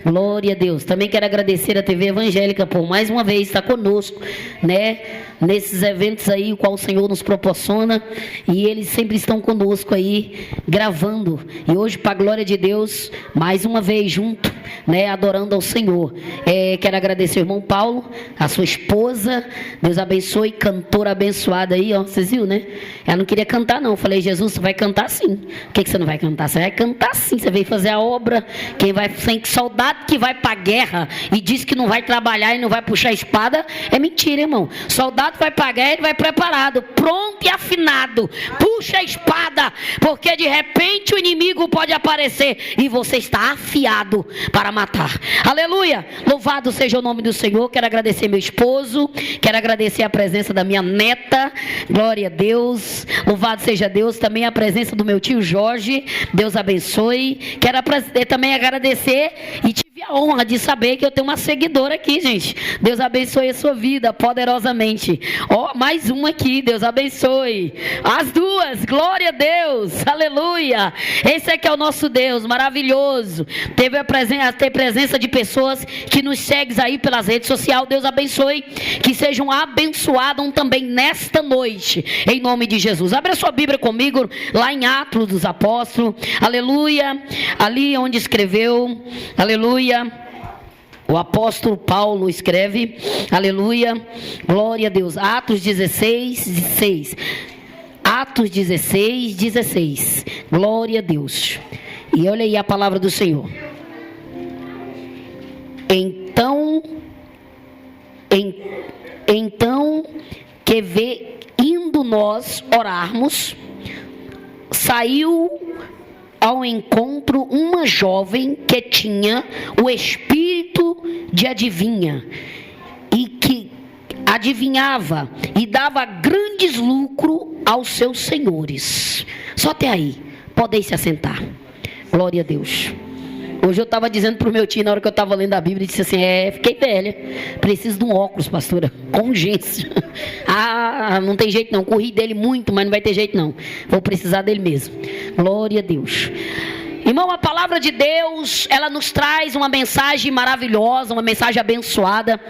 Glória a Deus. Também quero agradecer a TV Evangélica por mais uma vez estar conosco, né? Nesses eventos aí, o qual o Senhor nos proporciona. E eles sempre estão conosco aí, gravando. E hoje, para a glória de Deus, mais uma vez junto, né? Adorando ao Senhor. Quero agradecer ao irmão Paulo, a sua esposa. Deus abençoe, cantora abençoada aí, ó. Vocês viram, né? Ela não queria cantar, não. Eu falei, Jesus, você vai cantar sim. Por que você não vai cantar? Você vai cantar sim. Você veio fazer a obra. Quem vai, soldado que vai para a guerra e diz que não vai trabalhar e não vai puxar a espada, é mentira, irmão. Soldado vai para a guerra, ele vai preparado, pronto e afinado. Puxa a espada, porque de repente o inimigo pode aparecer e você está afiado para matar. Aleluia! Louvado seja o nome do Senhor. Quero agradecer meu esposo, quero agradecer a presença da minha neta. Glória a Deus. Louvado seja Deus. Também a presença do meu tio Jorge. Deus abençoe. Quero também agradecer e tive a honra de saber que eu tenho uma seguidora aqui, gente. Deus abençoe a sua vida poderosamente. Ó, mais uma aqui. Deus abençoe. As duas. Glória a Deus. Aleluia. Esse aqui é o nosso Deus maravilhoso. Teve presença de pessoas que nos seguem aí pelas redes sociais. Deus abençoe. Que sejam abençoados também nesta noite. Em nome de Jesus. Abra sua Bíblia comigo lá em Atos dos Apóstolos. Aleluia. Ali onde escreveu. Aleluia. O apóstolo Paulo escreve, aleluia, glória a Deus, Atos 16, 16, Atos 16, 16, glória a Deus. E olha aí a palavra do Senhor. Então, indo nós orarmos, saiu ao encontro uma jovem que tinha o espírito de adivinha e que adivinhava e dava grandes lucros aos seus senhores. Só até aí, podem se assentar. Glória a Deus. Hoje eu estava dizendo para o meu tio, na hora que eu estava lendo a Bíblia, ele disse assim, fiquei velha, preciso de um óculos, pastora, com urgência. Não tem jeito não, corri dele muito, mas não vai ter jeito não, vou precisar dele mesmo. Glória a Deus. Irmão, a palavra de Deus, ela nos traz uma mensagem maravilhosa, uma mensagem abençoada,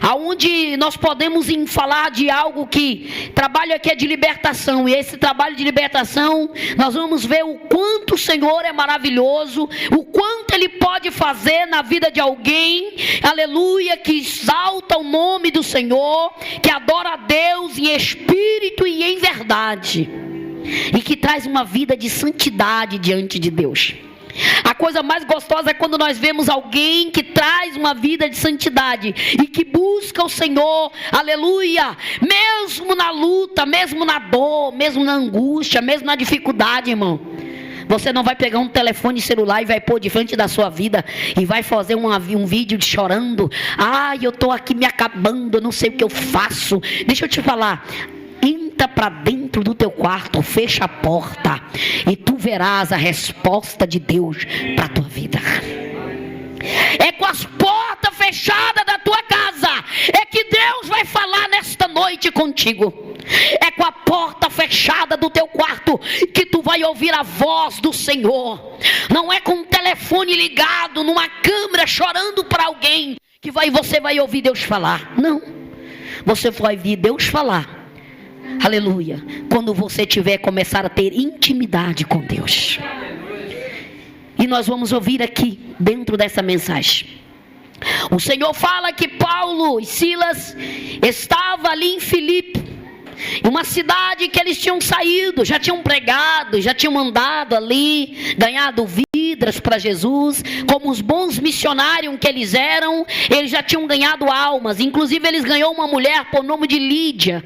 aonde nós podemos falar de algo que trabalho aqui é de libertação, e esse trabalho de libertação, nós vamos ver o quanto o Senhor é maravilhoso, o quanto Ele pode fazer na vida de alguém, aleluia, que exalta o nome do Senhor, que adora a Deus em espírito e em verdade, e que traz uma vida de santidade diante de Deus. A coisa mais gostosa é quando nós vemos alguém que traz uma vida de santidade e que busca o Senhor, aleluia, mesmo na luta, mesmo na dor, mesmo na angústia, mesmo na dificuldade, irmão. Você não vai pegar um telefone celular e vai pôr de frente da sua vida e vai fazer um vídeo de chorando. Eu estou aqui me acabando, eu não sei o que eu faço. Deixa eu te falar. Entra para dentro do teu quarto, fecha a porta e tu verás a resposta de Deus para a tua vida. É com as portas fechadas da tua casa é que Deus vai falar nesta noite contigo. É com a porta fechada do teu quarto que tu vai ouvir a voz do Senhor. Não é com o telefone ligado numa câmera chorando para alguém que você vai ouvir Deus falar. Não, você vai ouvir Deus falar, aleluia, quando você começar a ter intimidade com Deus. E nós vamos ouvir aqui dentro dessa mensagem. O Senhor fala que Paulo e Silas estavam ali em Filipe, uma cidade que eles tinham saído, já tinham pregado, já tinham andado ali, ganhado vidas para Jesus, como os bons missionários que eles eram, eles já tinham ganhado almas. Inclusive eles ganhou uma mulher por nome de Lídia.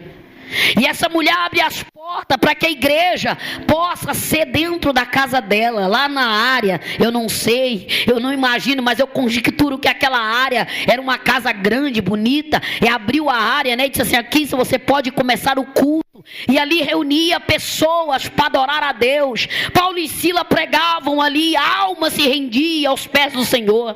E essa mulher abre as portas para que a igreja possa ser dentro da casa dela, lá na área. Eu não sei, eu não imagino, mas eu conjecturo que aquela área era uma casa grande, bonita. E abriu a área, né? E disse assim, aqui você pode começar o culto. E ali reunia pessoas para adorar a Deus. Paulo e Silas pregavam ali, a alma se rendia aos pés do Senhor.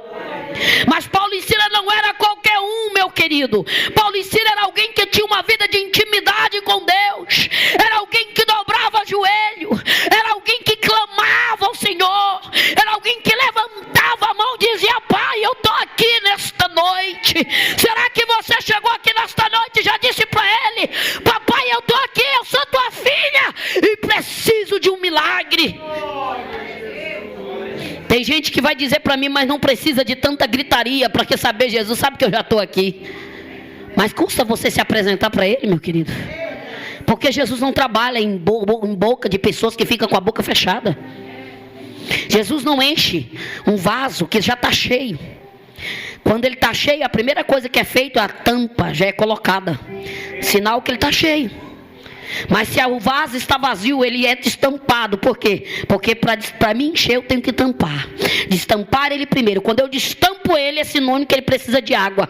Mas Paulo e Silas não era qualquer um, meu querido. Paulo e Silas era alguém que tinha uma vida de intimidade com Deus. Era alguém que dobrava joelho. Era alguém que clamava ao Senhor. Era alguém que levantava a mão e dizia, Pai, eu estou noite? Será que você chegou aqui nesta noite e já disse para Ele: papai, eu estou aqui, eu sou tua filha e preciso de um milagre? Tem gente que vai dizer para mim: mas não precisa de tanta gritaria para que saber Jesus, sabe que eu já estou aqui. Mas custa você se apresentar para Ele, meu querido, porque Jesus não trabalha em boca de pessoas que ficam com a boca fechada. Jesus não enche um vaso que já está cheio. Quando ele está cheio, a primeira coisa que é feita, a tampa já é colocada, sinal que ele está cheio. Mas se o vaso está vazio, ele é destampado. Por quê? Porque para me encher eu tenho que tampar. Destampar ele primeiro. Quando eu destampo ele, é sinônimo que ele precisa de água.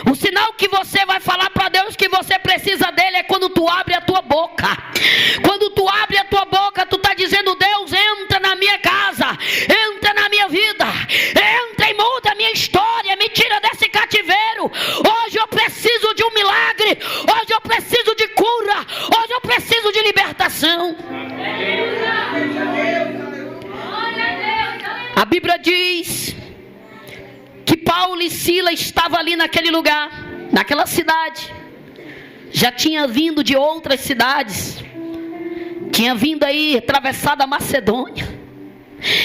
O sinal que você vai falar para Deus que você precisa dele é quando tu abre a tua boca. Quando tu abre a tua boca, tu está dizendo: Deus, entra na minha casa, entra na minha vida, entra e muda a minha história, me tira desse cativeiro. Hoje eu preciso de um milagre, hoje eu preciso de cura, hoje eu preciso de libertação. A Bíblia diz que Paulo e Silas estavam ali naquele lugar, naquela cidade. Já tinha vindo de outras cidades, tinha vindo aí, atravessado a Macedônia.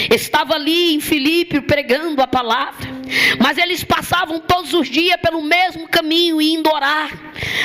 Estava ali em Filipe pregando a palavra. Mas eles passavam todos os dias pelo mesmo caminho, indo orar.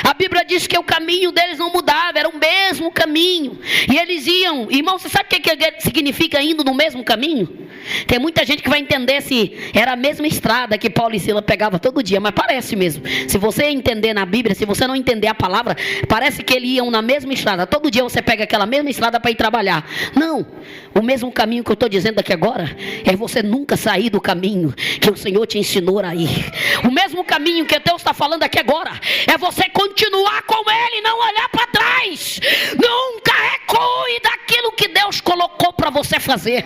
A Bíblia diz que o caminho deles não mudava, era o mesmo caminho. E eles iam, irmão, você sabe o que significa indo no mesmo caminho? Tem muita gente que vai entender se era a mesma estrada que Paulo e Silas pegavam todo dia, mas parece mesmo. Se você entender na Bíblia, se você não entender a palavra, parece que eles iam na mesma estrada. Todo dia você pega aquela mesma estrada para ir trabalhar. Não, o mesmo caminho que eu estou dizendo aqui agora é você nunca sair do caminho que o Senhor te ensinou a ir. O mesmo caminho que Deus está falando aqui agora é você continuar com Ele e não olhar para trás. Nunca recue daquilo que Deus colocou para você fazer.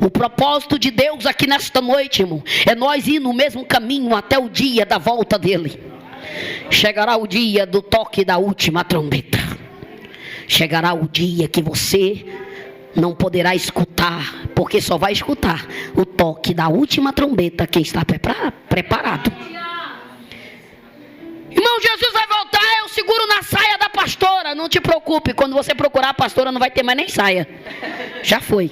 O propósito de Deus aqui nesta noite, irmão, é nós ir no mesmo caminho até o dia da volta dele. Chegará o dia do toque da última trombeta. Chegará o dia que você não poderá escutar, porque só vai escutar o toque da última trombeta quem está preparado. Irmão, Jesus vai voltar, eu seguro na saia da pastora. Não te preocupe, quando você procurar a pastora não vai ter mais nem saia. Já foi.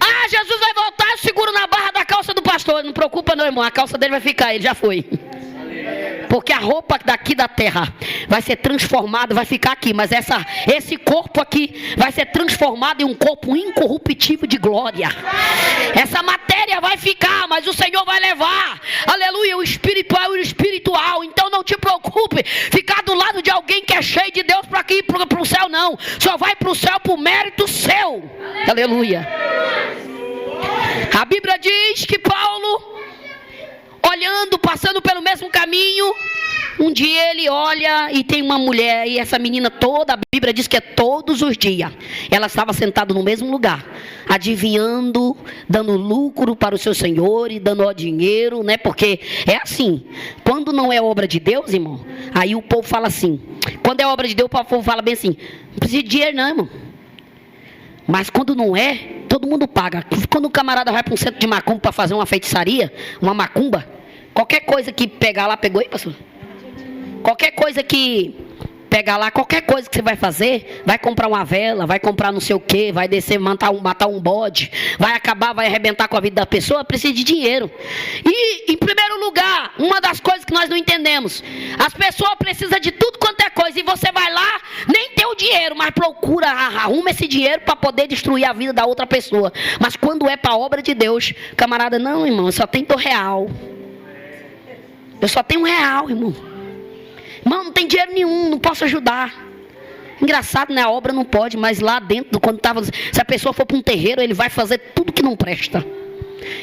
Ah, Jesus vai voltar, eu seguro na barra da calça do pastor. Não preocupa não, irmão, a calça dele vai ficar, ele já foi. Porque a roupa daqui da terra vai ser transformada, vai ficar aqui. Mas esse corpo aqui vai ser transformado em um corpo incorruptível de glória. Essa matéria vai ficar, mas o Senhor vai levar, aleluia, o espiritual e o espiritual. Então não te preocupe ficar do lado de alguém que é cheio de Deus para aqui para o céu, não. Só vai para o céu por mérito seu. Aleluia. A Bíblia diz que Paulo, olhando, passando pelo mesmo caminho, um dia ele olha e tem uma mulher, e essa menina toda, a Bíblia diz que é todos os dias, ela estava sentada no mesmo lugar, adivinhando, dando lucro para o seu senhor e dando dinheiro, né? Porque é assim, quando não é obra de Deus, irmão, aí o povo fala assim, quando é obra de Deus, o povo fala bem assim, não precisa de dinheiro não, irmão. Mas quando não é, todo mundo paga. Quando o camarada vai para um centro de macumba para fazer uma feitiçaria, uma macumba, qualquer coisa que pegar lá, pegou aí, pastor? Qualquer coisa que pegar lá, qualquer coisa que você vai fazer, vai comprar uma vela, vai comprar não sei o que, vai descer, matar um bode, vai acabar, vai arrebentar com a vida da pessoa, precisa de dinheiro. E, em primeiro lugar, uma das coisas que nós não entendemos, as pessoas precisam de tudo quanto é coisa, e você vai lá, nem tem o dinheiro, mas procura, arruma esse dinheiro para poder destruir a vida da outra pessoa. Mas quando é para a obra de Deus, camarada, não, irmão, eu só tenho R$1. Eu só tenho R$1, irmão. Irmão, não tem dinheiro nenhum, não posso ajudar. Engraçado, né? A obra não pode, mas lá dentro, quando estava, se a pessoa for para um terreiro, ele vai fazer tudo que não presta.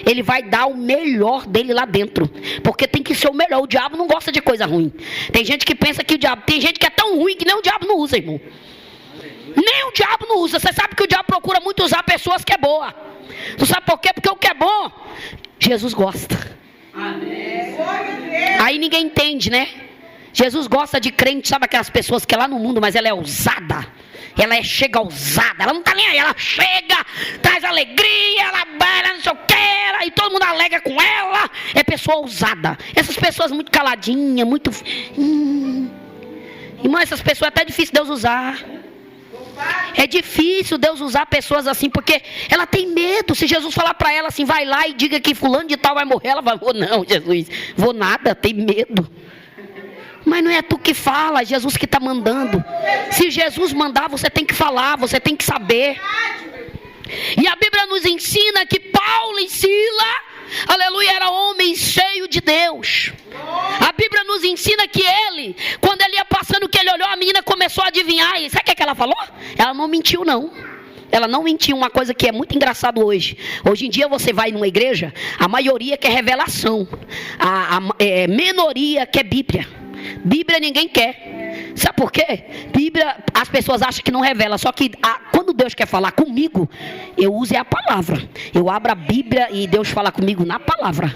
Ele vai dar o melhor dele lá dentro, porque tem que ser o melhor. O diabo não gosta de coisa ruim. Tem gente que pensa que o diabo, tem gente que é tão ruim que nem o diabo não usa, irmão. Nem o diabo não usa. Você sabe que o diabo procura muito usar pessoas que é boa. Tu sabe por quê? Porque o que é bom, Jesus gosta. Amém. Aí ninguém entende, né? Jesus gosta de crente, sabe aquelas pessoas que é lá no mundo, mas ela é ousada. Ela chega ousada, ela não está nem aí, ela chega, traz alegria, ela baila, não sei o que, e todo todo mundo alega com ela, é pessoa ousada. Essas pessoas muito caladinhas, muito... Irmão, essas pessoas é até difícil Deus usar. É difícil Deus usar pessoas assim, porque ela tem medo. Se Jesus falar para ela assim, vai lá e diga que fulano de tal vai morrer, ela vai, vou não, Jesus, vou nada, tem medo. Mas não é tu que fala, é Jesus que está mandando. Se Jesus mandar, você tem que falar, você tem que saber. E a Bíblia nos ensina que Paulo e Sila, aleluia, era homem cheio de Deus. A Bíblia nos ensina que ele, quando ele ia passando, que ele olhou, a menina começou a adivinhar. E sabe o que ela falou? Ela não mentiu não. Ela não mentiu, uma coisa que é muito engraçado hoje. Hoje em dia você vai numa igreja, a maioria quer revelação. A minoria quer Bíblia. Bíblia ninguém quer. Sabe por quê? Bíblia, as pessoas acham que não revela. Só que quando Deus quer falar comigo, eu uso a palavra. Eu abro a Bíblia e Deus fala comigo na palavra.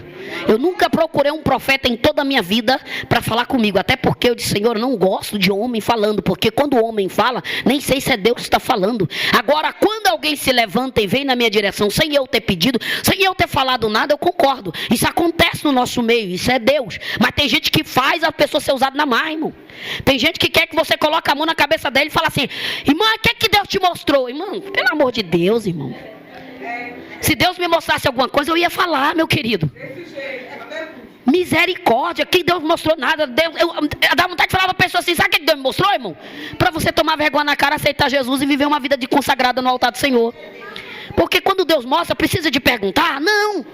Eu nunca procurei um profeta em toda a minha vida para falar comigo. Até porque eu disse, Senhor, eu não gosto de homem falando. Porque quando o homem fala, nem sei se é Deus que está falando. Agora, quando alguém se levanta e vem na minha direção, sem eu ter pedido, sem eu ter falado nada, eu concordo. Isso acontece no nosso meio, isso é Deus. Mas tem gente que faz a pessoa ser usada na má, irmão. Tem gente que quer que você coloque a mão na cabeça dele e fala assim, irmã, o que é que Deus te mostrou? Irmão, pelo amor de Deus, irmão. Se Deus me mostrasse alguma coisa, eu ia falar, meu querido. Misericórdia, que Deus mostrou nada. Dá vontade de falar para a pessoa assim, sabe o que Deus me mostrou, irmão? Para você tomar vergonha na cara, aceitar Jesus e viver uma vida de consagrada no altar do Senhor. Porque quando Deus mostra, precisa de perguntar? Não.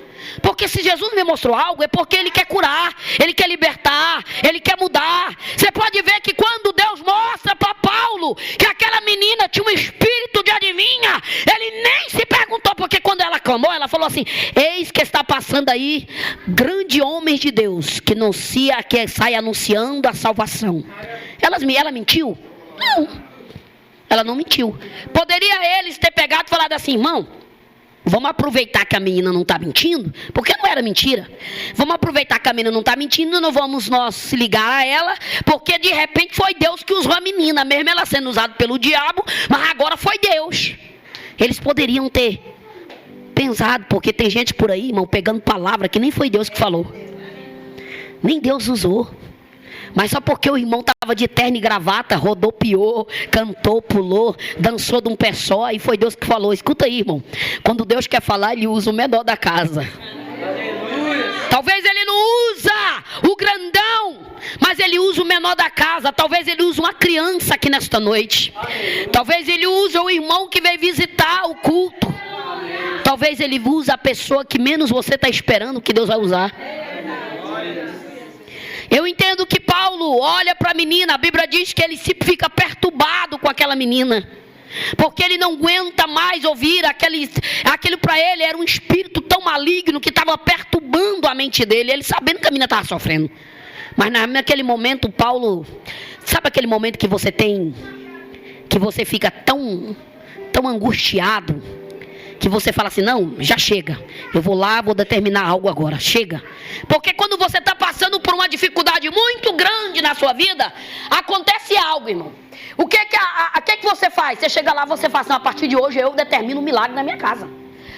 Porque se Jesus me mostrou algo, é porque Ele quer curar, Ele quer libertar, Ele quer mudar. Você pode ver que quando Deus mostra para Paulo que aquela menina tinha um espírito de adivinha, ele nem se perguntou, porque quando ela clamou, ela falou assim, eis que está passando aí grande homem de Deus, que sai anunciando a salvação. Ela mentiu? Não. Ela não mentiu. Poderia eles ter pegado e falado assim, irmão, vamos aproveitar que a menina não está mentindo, porque não era mentira. Vamos aproveitar que a menina não está mentindo, não vamos nós se ligar a ela, porque de repente foi Deus que usou a menina, mesmo ela sendo usada pelo diabo, mas agora foi Deus. Eles poderiam ter pensado, porque tem gente por aí, irmão, pegando palavra que nem foi Deus que falou. Nem Deus usou. Mas só porque o irmão estava de terno e gravata, rodopiou, cantou, pulou, dançou de um pé só, e foi Deus que falou. Escuta aí, irmão. Quando Deus quer falar, Ele usa o menor da casa. Talvez Ele não usa o grandão, mas Ele usa o menor da casa. Talvez Ele use uma criança aqui nesta noite. Talvez Ele use o irmão que veio visitar o culto. Talvez Ele use a pessoa que menos você está esperando que Deus vai usar. Eu entendo que Paulo olha para a menina, a Bíblia diz que ele se fica perturbado com aquela menina, porque ele não aguenta mais ouvir aquilo para ele era um espírito tão maligno que estava perturbando a mente dele, ele sabendo que a menina estava sofrendo. Mas naquele momento, Paulo, sabe aquele momento que você tem, que você fica tão angustiado, que você fala assim, não, já chega, eu vou lá, vou determinar algo agora, chega. Porque quando você está passando por uma dificuldade muito grande na sua vida, acontece algo, irmão. O que você faz? Você chega lá, você fala assim, a partir de hoje eu determino um milagre na minha casa.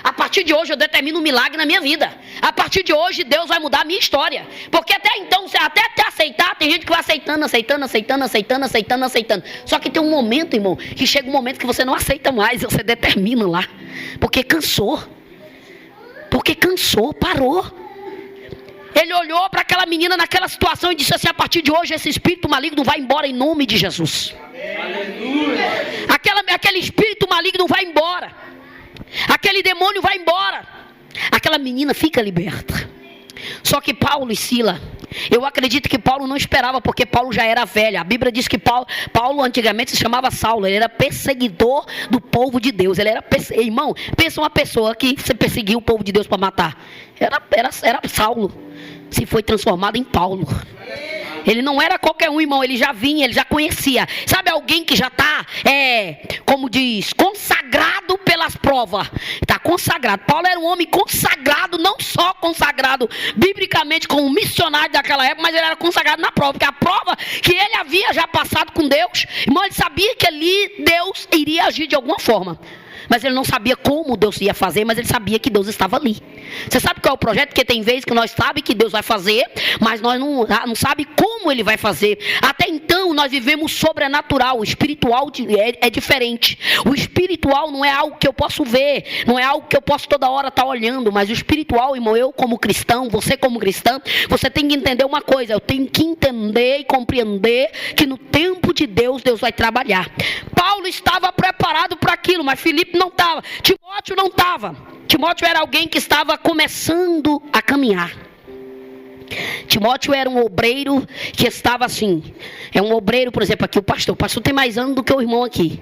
A partir de hoje eu determino um milagre na minha vida. A partir de hoje Deus vai mudar a minha história. Porque até então, até te aceitar, tem gente que vai aceitando. Só que tem um momento, irmão, que chega um momento que você não aceita mais, você determina lá. Porque cansou, parou. Ele olhou para aquela menina naquela situação e disse assim, a partir de hoje esse espírito maligno vai embora em nome de Jesus. Aquele espírito maligno vai embora. Aquele demônio vai embora. Aquela menina fica liberta. Só que Paulo e Sila, eu acredito que Paulo não esperava, porque Paulo já era velho. A Bíblia diz que Paulo antigamente se chamava Saulo. Ele era perseguidor do povo de Deus. Ele era irmão, pensa uma pessoa que se perseguiu o povo de Deus para matar. Era Saulo. Se foi transformado em Paulo. Ele não era qualquer um, irmão, ele já vinha, ele já conhecia. Sabe alguém que já está, como diz, consagrado pelas provas? Está consagrado. Paulo era um homem consagrado, não só consagrado biblicamente como missionário daquela época, mas ele era consagrado na prova. Porque a prova que ele havia já passado com Deus, irmão, ele sabia que ali Deus iria agir de alguma forma. Mas ele não sabia como como Deus ia fazer, mas ele sabia que Deus estava ali. Você sabe qual é o projeto? Porque tem vezes que nós sabemos que Deus vai fazer, mas nós não sabemos como ele vai fazer. Até então nós vivemos sobrenatural. O espiritual é diferente. O espiritual não é algo que eu posso ver, não é algo que eu posso toda hora estar olhando, mas o espiritual, irmão, eu como cristão, você como cristã, você tem que entender uma coisa. Eu tenho que entender e compreender que no tempo de Deus, Deus vai trabalhar. Paulo estava preparado para aquilo, mas Filipe não estava. Timóteo não estava. Timóteo era alguém que estava começando a caminhar. Timóteo era um obreiro que estava assim. É um obreiro, por exemplo, aqui o pastor tem mais anos do que o irmão aqui.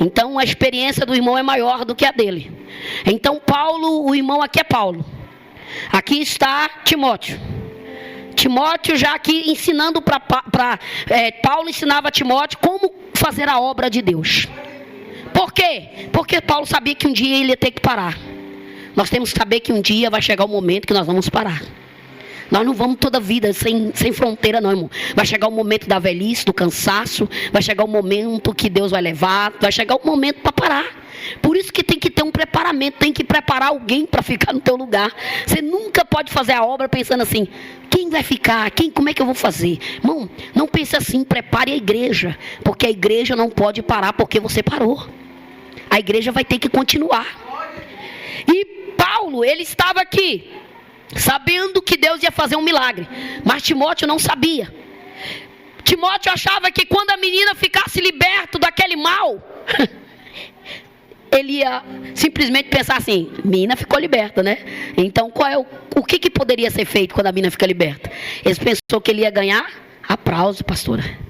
Então a experiência do irmão é maior do que a dele. Então Paulo, o irmão aqui é Paulo. Aqui está Timóteo. Timóteo já aqui ensinando Paulo ensinava a Timóteo como fazer a obra de Deus. Por quê? Porque Paulo sabia que um dia ele ia ter que parar. Nós temos que saber que um dia vai chegar o momento que nós vamos parar. Nós não vamos toda a vida sem fronteira não, irmão. Vai chegar o momento da velhice, do cansaço. Vai chegar o momento que Deus vai levar. Vai chegar o momento para parar. Por isso que tem que ter um preparamento. Tem que preparar alguém para ficar no teu lugar. Você nunca pode fazer a obra pensando assim: quem vai ficar? Como é que eu vou fazer? Irmão, não pense assim. Prepare a igreja. Porque a igreja não pode parar porque você parou. A igreja vai ter que continuar. E Paulo, ele estava aqui sabendo que Deus ia fazer um milagre, mas Timóteo não sabia. Timóteo achava que quando a menina ficasse liberto daquele mal, ele ia simplesmente pensar assim: menina ficou liberta, né? Então o que poderia ser feito quando a menina fica liberta? Ele pensou que ele ia ganhar aplauso, pastora.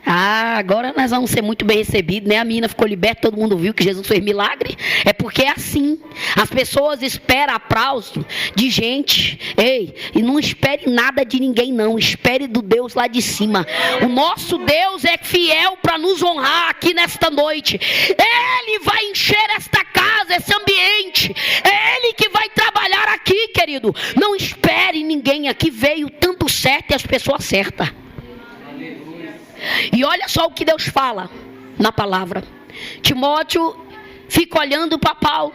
Agora nós vamos ser muito bem recebidos, né? A menina ficou liberta, todo mundo viu que Jesus fez milagre. É porque é assim. As pessoas esperam aplauso de gente. Ei, e não espere nada de ninguém não. Espere do Deus lá de cima. O nosso Deus é fiel para nos honrar aqui nesta noite. Ele vai encher esta casa, esse ambiente. É Ele que vai trabalhar aqui, querido. Não espere ninguém aqui. Veio tanto certo e as pessoas certas. E olha só o que Deus fala na palavra. Timóteo fica olhando para Paulo.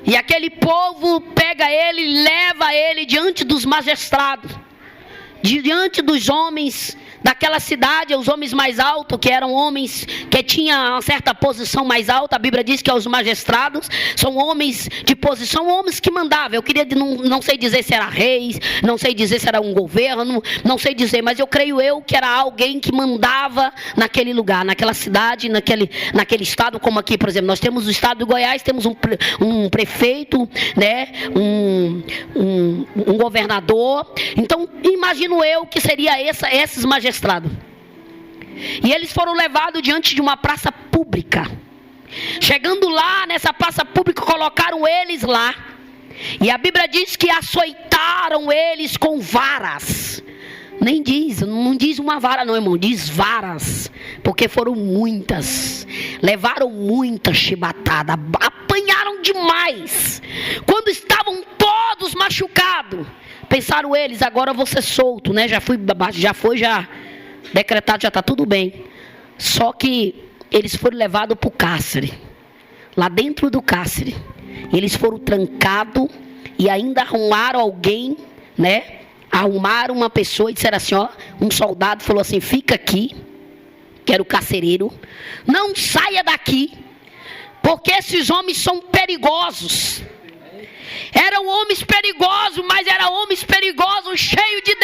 E aquele povo pega ele e leva ele diante dos magistrados. Diante dos homens daquela cidade, os homens mais altos, que eram homens que tinham uma certa posição mais alta. A Bíblia diz que os magistrados são homens de posição, homens que mandavam. Eu queria, não sei dizer se era reis, não sei dizer se era um governo, não sei dizer, mas eu creio que era alguém que mandava naquele lugar, naquela cidade, naquele estado, como aqui, por exemplo, nós temos o estado do Goiás, temos um prefeito, né, um governador. Então, imagino eu que seria esses magistrados. E eles foram levados diante de uma praça pública. Chegando lá nessa praça pública, colocaram eles lá. E a Bíblia diz que açoitaram eles com varas. Não diz uma vara não, irmão, diz varas. Porque foram muitas. Levaram muita chibatada. Apanharam demais. Quando estavam todos machucados, pensaram eles: agora eu vou ser solto, né? Já decretado, já está tudo bem. Só que eles foram levados para o cárcere. Lá dentro do cárcere, eles foram trancados e ainda arrumaram alguém, né? Arrumaram uma pessoa e disseram assim, um soldado falou assim: fica aqui, que era o carcereiro, não saia daqui, porque esses homens são perigosos. Eram homens perigosos, mas eram homens perigosos cheios de